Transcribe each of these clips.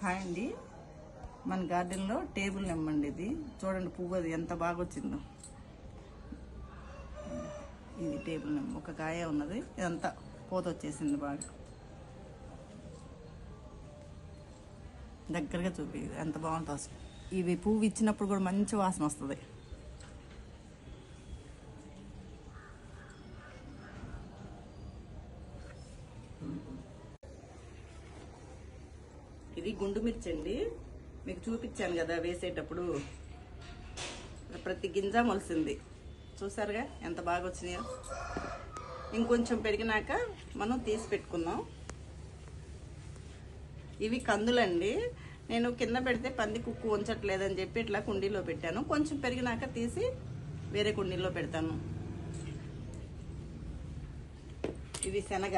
Hi అండి, మన గార్డెన్లో టేబుల్ నిమ్మండి. ఇది చూడండి, పువ్వు అది ఎంత బాగా వచ్చిందో. ఇది టేబుల్ నిమ్మ, ఒక కాయ ఉన్నది, ఇదంతా పూత వచ్చేసింది బాగా. దగ్గరగా చూపి ఎంత బాగుంటుంది అసలు. ఇవి పువ్వు ఇచ్చినప్పుడు కూడా మంచి వాసన వస్తుంది. ఇది గుండు మిర్చి అండి, మీకు చూపించాను కదా వేసేటప్పుడు. ప్రతి గింజ మొలిసింది, చూసారుగా ఎంత బాగా వచ్చినాయో. ఇంకొంచెం పెరిగినాక మనం తీసి పెట్టుకుందాం. ఇవి కందులండి, నేను కింద పెడితే పంది కుక్కు ఉంచట్లేదని చెప్పి ఇట్లా కుండీలో పెట్టాను. కొంచెం పెరిగినాక తీసి వేరే కుండీలో పెడతాను. ఇది శనగ,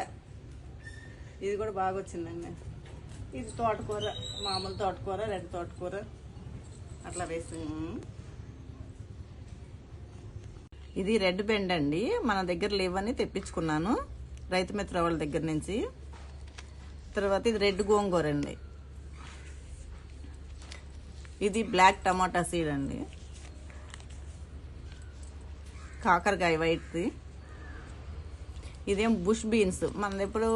ఇది కూడా బాగా వచ్చిందండి. ఇది తోటకూర, మామూలు తోటకూర, రెడ్ తోటకూర అట్లా వేసాము. ఇది రెడ్ బెండ్ అండి, మన దగ్గర లేవని తెప్పించుకున్నాను రైతు మిత్ర వాళ్ళ దగ్గర నుంచి. తర్వాత ఇది రెడ్ గోంగూర అండి. ఇది బ్లాక్ టమాటా సీడ్ అండి. కాకరకాయ వైట్ది. ఇదేం బుష్ బీన్స్, మనది ఎప్పుడు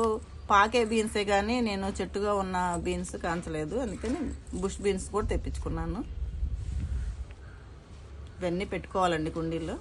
పాకే బీన్సే కానీ నేను చెట్టుగా ఉన్న బీన్స్ కాంచలేదు, అందుకని బుష్ బీన్స్ కూడా తెప్పించుకున్నాను. ఇవన్నీ పెట్టుకోవాలండి కుండీల్లో.